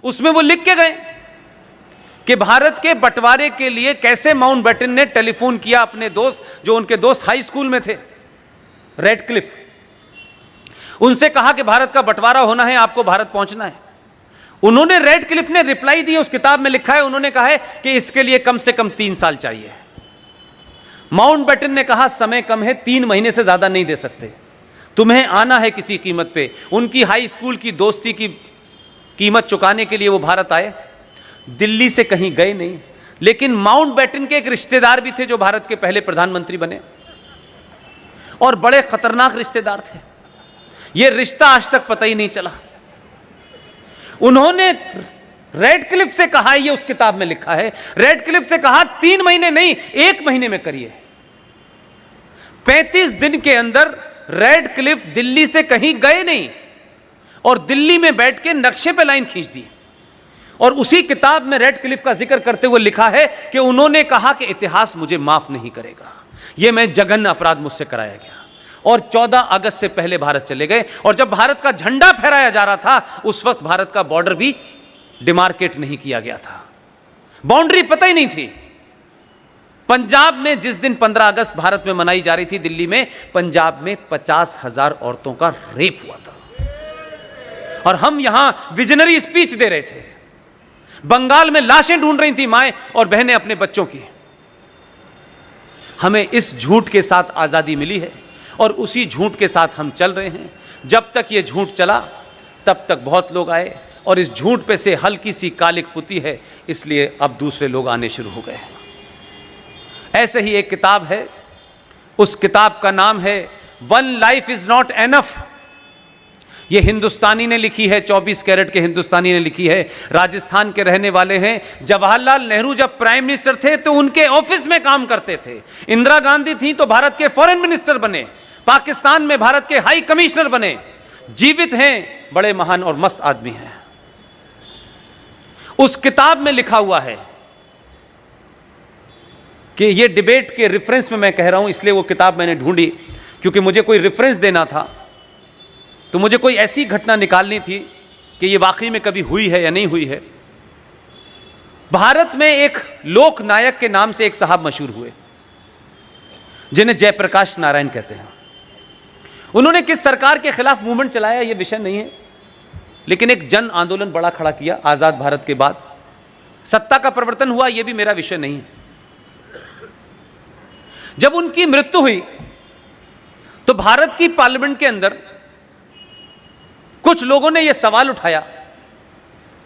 उसमें वो लिख के गए कि भारत के बंटवारे के लिए कैसे माउंटबेटन ने टेलीफोन किया अपने दोस्त, जो उनके दोस्त हाई स्कूल में थे, रेडक्लिफ, उनसे कहा कि भारत का बंटवारा होना है, आपको भारत पहुंचना है। उन्होंने, रेडक्लिफ ने रिप्लाई दी, उस किताब में लिखा है, उन्होंने कहा है कि इसके लिए कम से कम 3 साल चाहिए। माउंटबेटन ने कहा समय कम है, 3 महीने से ज्यादा नहीं दे सकते, तुम्हें आना है किसी कीमत पे। उनकी हाई स्कूल की दोस्ती की कीमत चुकाने के लिए वो भारत आए, दिल्ली से कहीं गए नहीं। लेकिन माउंटबेटन के एक रिश्तेदार भी थे जो भारत के पहले प्रधानमंत्री बने, और बड़े खतरनाक रिश्तेदार थे। ये रिश्ता आज तक पता ही नहीं चला। उन्होंने रेडक्लिफ से कहा, ये उस किताब में लिखा है, रेडक्लिफ से कहा 3 महीने नहीं, 1 महीने में करिए। 35 दिन के अंदर रेडक्लिफ दिल्ली से कहीं गए नहीं और दिल्ली में बैठ के नक्शे पे लाइन खींच दी। और उसी किताब में रेडक्लिफ का जिक्र करते हुए लिखा है कि उन्होंने कहा कि इतिहास मुझे माफ नहीं करेगा, यह मैं जघन्य अपराध मुझसे कराया गया। और 14 अगस्त से पहले भारत चले गए। और जब भारत का झंडा फहराया जा रहा था, उस वक्त भारत का बॉर्डर भी डिमार्केट नहीं किया गया था, बाउंड्री पता ही नहीं थी। पंजाब में जिस दिन 15 अगस्त भारत में मनाई जा रही थी, दिल्ली में, पंजाब में 50,000 औरतों का रेप हुआ था, और हम यहां विजनरी स्पीच दे रहे थे। बंगाल में लाशें ढूंढ रही थी माएं और बहनें अपने बच्चों की। हमें इस झूठ के साथ आजादी मिली है और उसी झूठ के साथ हम चल रहे हैं। जब तक ये झूठ चला तब तक बहुत लोग आए, और इस झूठ पे से हल्की सी कालिक पुती है, इसलिए अब दूसरे लोग आने शुरू हो गए। ऐसे ही एक किताब है, उस किताब का नाम है one life is not enough. ये हिंदुस्तानी ने लिखी है, 24 कैरेट के हिंदुस्तानी ने लिखी है, राजस्थान के रहने वाले हैं। जवाहरलाल नेहरू जब प्राइम मिनिस्टर थे तो उनके ऑफिस में काम करते थे। इंदिरा गांधी थी तो भारत के फॉरेन मिनिस्टर बने, पाकिस्तान में भारत के हाई कमिश्नर बने। जीवित हैं, बड़े महान और मस्त आदमी हैं। उस किताब में लिखा हुआ है कि ये डिबेट के रेफरेंस में मैं कह रहा हूं, इसलिए वो किताब मैंने ढूंढी, क्योंकि मुझे कोई रेफरेंस देना था, तो मुझे कोई ऐसी घटना निकालनी थी कि ये वाकई में कभी हुई है या नहीं हुई है। भारत में एक लोक नायक के नाम से एक साहब मशहूर हुए, जिन्हें जयप्रकाश नारायण कहते हैं। उन्होंने किस सरकार के खिलाफ मूवमेंट चलाया ये विषय नहीं है, लेकिन एक जन आंदोलन बड़ा खड़ा किया आजाद भारत के बाद। सत्ता का परिवर्तन हुआ, यह भी मेरा विषय नहीं है। जब उनकी मृत्यु हुई तो भारत की पार्लियामेंट के अंदर कुछ लोगों ने यह सवाल उठाया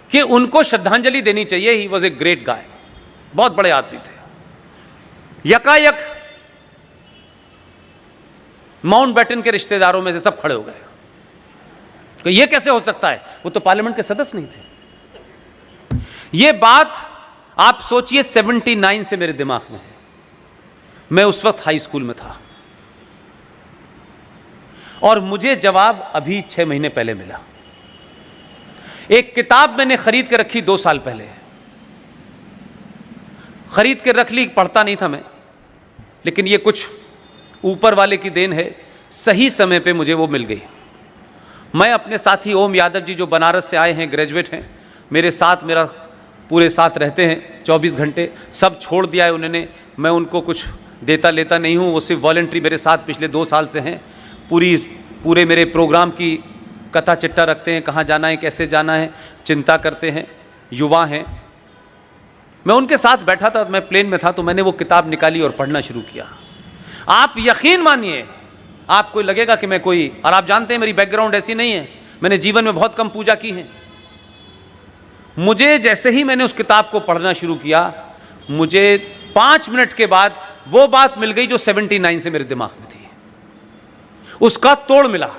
कि उनको श्रद्धांजलि देनी चाहिए, he was a great guy, बहुत बड़े आदमी थे। यकायक माउंटबेटन के रिश्तेदारों में से सब खड़े हो गए कि यह कैसे हो सकता है, वो तो पार्लियामेंट के सदस्य नहीं थे। यह बात आप सोचिए 79 से मेरे दिमाग में है। मैं उस वक्त हाई स्कूल में था और मुझे जवाब अभी 6 महीने पहले मिला। एक किताब मैंने खरीद के रखी 2 साल पहले, खरीद के रख ली, पढ़ता नहीं था मैं, लेकिन ये कुछ ऊपर वाले की देन है, सही समय पे मुझे वो मिल गई। मैं अपने साथी ओम यादव जी जो बनारस से आए हैं, ग्रेजुएट हैं, मेरे साथ, मेरा पूरे साथ रहते हैं 24 घंटे, सब छोड़ दिया है उन्होंने। मैं उनको कुछ देता लेता नहीं हूँ, वो सिर्फ वॉलंटरी मेरे साथ पिछले 2 साल से हैं। पूरे मेरे प्रोग्राम की कथा चिट्ठा रखते हैं, कहाँ जाना है, कैसे जाना है, चिंता करते हैं, युवा हैं। मैं उनके साथ बैठा था, मैं प्लेन में था, तो मैंने वो किताब निकाली और पढ़ना शुरू किया। आप यकीन मानिए, आपको लगेगा कि मैं कोई, और आप जानते हैं मेरी बैकग्राउंड ऐसी नहीं है, मैंने जीवन में बहुत कम पूजा की है। मुझे जैसे ही मैंने उस किताब को पढ़ना शुरू किया, मुझे 5 मिनट के बाद वो बात मिल गई जो 79 से मेरे दिमाग में थी, उसका तोड़ मिला।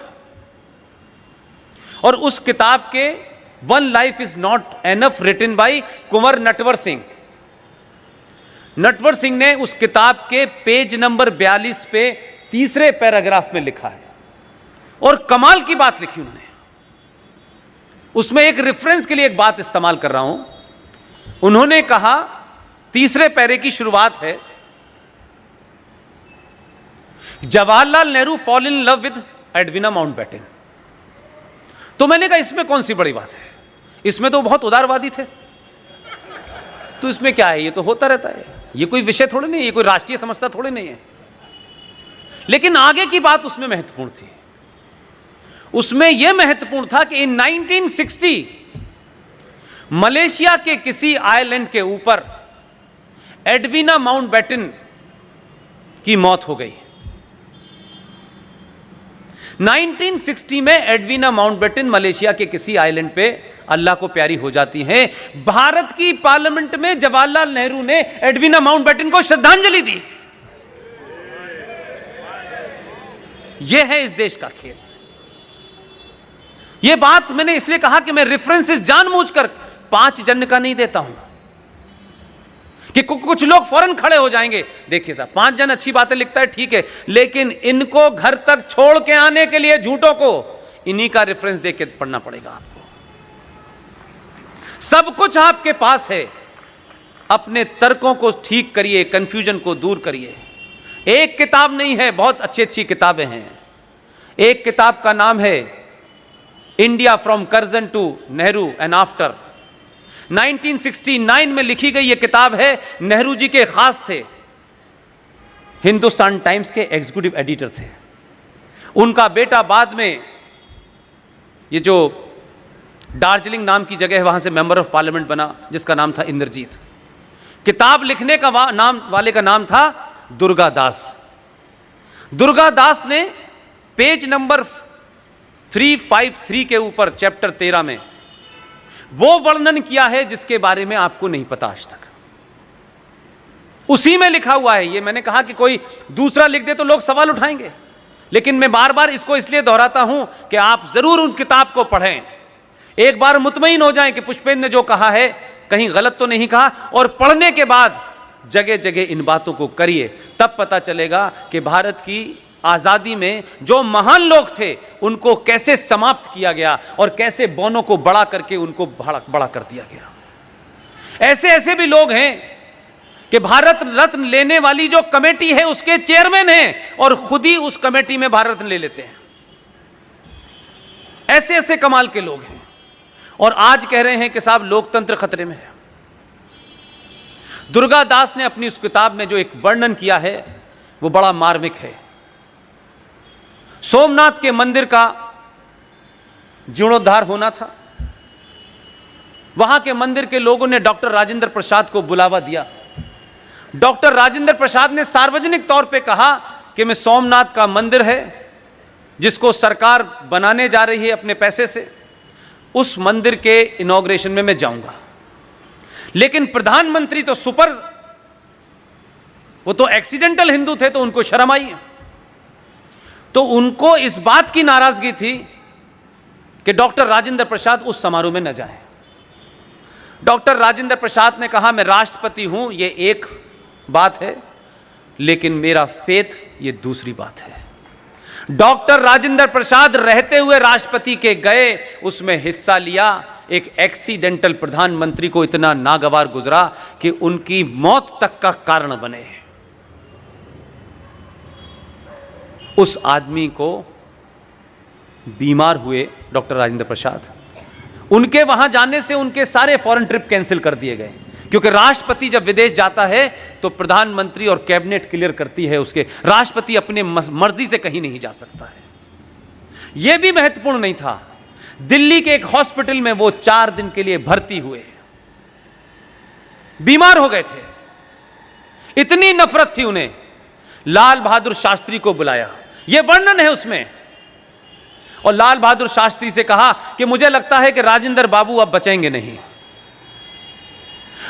और उस किताब के one life is not enough, written by Kunwar Natwar Singh. Natwar Singh ने उस किताब के पेज नंबर 42 पे तीसरे पैराग्राफ में लिखा है, और कमाल की बात लिखी उन्होंने। उसमें एक रेफरेंस के लिए एक बात इस्तेमाल कर रहा हूं। उन्होंने कहा, तीसरे पैरे की शुरुआत है, Jawaharlal Nehru fall in love with Edwina Mountbatten. तो मैंने कहा इसमें कौन सी बड़ी बात है, इसमें तो बहुत उदारवादी थे, तो इसमें क्या है, ये तो होता रहता है, ये कोई विषय थोड़े नहीं है, ये कोई राष्ट्रीय समस्या थोड़े नहीं है। लेकिन आगे की बात उसमें महत्वपूर्ण थी। उसमें यह महत्वपूर्ण था कि इन 1960 मलेशिया के किसी आइलैंड के ऊपर एडवीना माउंटबेटन की मौत हो गई। 1960 में एडवीना माउंटबेटन मलेशिया के किसी आइलैंड पे अल्लाह को प्यारी हो जाती हैं। भारत की पार्लियामेंट में जवाहरलाल नेहरू ने एडवीना माउंटबेटन को श्रद्धांजलि दी। यह है इस देश का खेल। यह बात मैंने इसलिए कहा कि मैं रेफरेंसेस जानबूझकर 5 जन का नहीं देता हूं कि कुछ लोग फौरन खड़े हो जाएंगे। देखिए साहब, 5 जन अच्छी बातें लिखता है, ठीक है, लेकिन इनको घर तक छोड़ के आने के लिए झूठों को इन्हीं का रेफरेंस देके पढ़ना पड़ेगा आपको। सब कुछ आपके पास है, अपने तर्कों को ठीक करिए, कंफ्यूजन को दूर करिए। एक किताब नहीं है, बहुत अच्छी अच्छी किताबें हैं। एक किताब का नाम है India from Curzon to Nehru and after. 1969 में लिखी गई यह किताब है। नेहरू जी के खास थे, हिंदुस्तान टाइम्स के एग्जीक्यूटिव एडिटर थे। उनका बेटा बाद में ये जो दार्जिलिंग नाम की जगह है वहां से मेंबर ऑफ पार्लियामेंट बना, जिसका नाम था इंद्रजीत। किताब लिखने का वाले का नाम था दुर्गा दास। दुर्गा दास ने पेज नंबर 353 के ऊपर चैप्टर 13 में वो वर्णन किया है जिसके बारे में आपको नहीं पता आज तक। उसी में लिखा हुआ है। ये मैंने कहा कि कोई दूसरा लिख दे तो लोग सवाल उठाएंगे, लेकिन मैं बार बार इसको इसलिए दोहराता हूं कि आप जरूर उस किताब को पढ़ें, एक बार मुतमईन हो जाएं कि पुष्पेंद्र ने जो कहा है कहीं गलत तो नहीं कहा, और पढ़ने के बाद जगह जगह इन बातों को करिए। तब पता चलेगा कि भारत की आजादी में जो महान लोग थे उनको कैसे समाप्त किया गया और कैसे बौनों को बड़ा करके उनको बड़ा कर दिया गया। ऐसे ऐसे भी लोग हैं कि भारत रत्न लेने वाली जो कमेटी है उसके चेयरमैन हैं और खुद ही उस कमेटी में भारत रत्न ले लेते हैं। ऐसे ऐसे कमाल के लोग हैं और आज कह रहे हैं कि साहब लोकतंत्र खतरे में है। दुर्गा दास ने अपनी उस किताब में जो एक वर्णन किया है वो बड़ा मार्मिक है। सोमनाथ के मंदिर का जीर्णोद्धार होना था। वहां के मंदिर के लोगों ने डॉक्टर राजेंद्र प्रसाद को बुलावा दिया। डॉक्टर राजेंद्र प्रसाद ने सार्वजनिक तौर पे कहा कि मैं सोमनाथ का मंदिर है जिसको सरकार बनाने जा रही है अपने पैसे से, उस मंदिर के इनॉग्रेशन में मैं जाऊंगा। लेकिन प्रधानमंत्री तो वो तो एक्सीडेंटल हिंदू थे, तो उनको शर्म आई, तो उनको इस बात की नाराजगी थी कि डॉक्टर राजेंद्र प्रसाद उस समारोह में न जाए। डॉक्टर राजेंद्र प्रसाद ने कहा मैं राष्ट्रपति हूं, ये एक बात है, लेकिन मेरा फेथ ये दूसरी बात है। डॉक्टर राजेंद्र प्रसाद रहते हुए राष्ट्रपति के गए, उसमें हिस्सा लिया। एक एक्सीडेंटल प्रधानमंत्री को इतना नागवार गुजरा कि उनकी मौत तक का कारण बने। उस आदमी को बीमार हुए डॉक्टर राजेंद्र प्रसाद। उनके वहां जाने से उनके सारे फॉरेन ट्रिप कैंसिल कर दिए गए, क्योंकि राष्ट्रपति जब विदेश जाता है तो प्रधानमंत्री और कैबिनेट क्लियर करती है उसके। राष्ट्रपति अपने मर्जी से कहीं नहीं जा सकता है। यह भी महत्वपूर्ण नहीं था। दिल्ली के एक हॉस्पिटल में वो 4 दिन के लिए भर्ती हुए, बीमार हो गए थे, इतनी नफरत थी उन्हें। लाल बहादुर शास्त्री को बुलाया, यह वर्णन है उसमें, और लाल बहादुर शास्त्री से कहा कि मुझे लगता है कि राजेंद्र बाबू अब बचेंगे नहीं,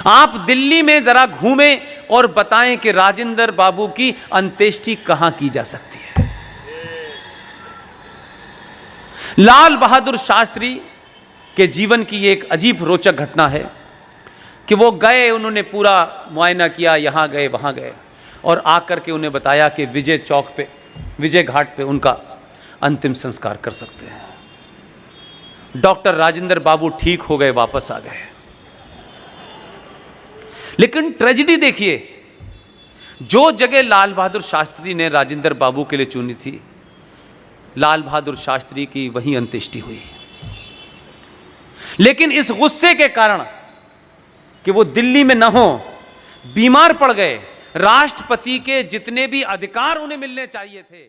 आप दिल्ली में जरा घूमें और बताएं कि राजेंद्र बाबू की अंत्येष्टि कहां की जा सकती है। लाल बहादुर शास्त्री के जीवन की एक अजीब रोचक घटना है कि वो गए, उन्होंने पूरा मुआयना किया, यहां गए वहां गए, और आकर के उन्हें बताया कि विजय चौक पे, विजय घाट पे उनका अंतिम संस्कार कर सकते हैं। डॉक्टर राजेंद्र बाबू ठीक हो गए, वापस आ गए। लेकिन ट्रेजेडी देखिए, जो जगह लाल बहादुर शास्त्री ने राजेंद्र बाबू के लिए चुनी थी, लाल बहादुर शास्त्री की वहीं अंत्येष्टि हुई। लेकिन इस गुस्से के कारण कि वो दिल्ली में न हो, बीमार पड़ गए, राष्ट्रपति के जितने भी अधिकार उन्हें मिलने चाहिए थे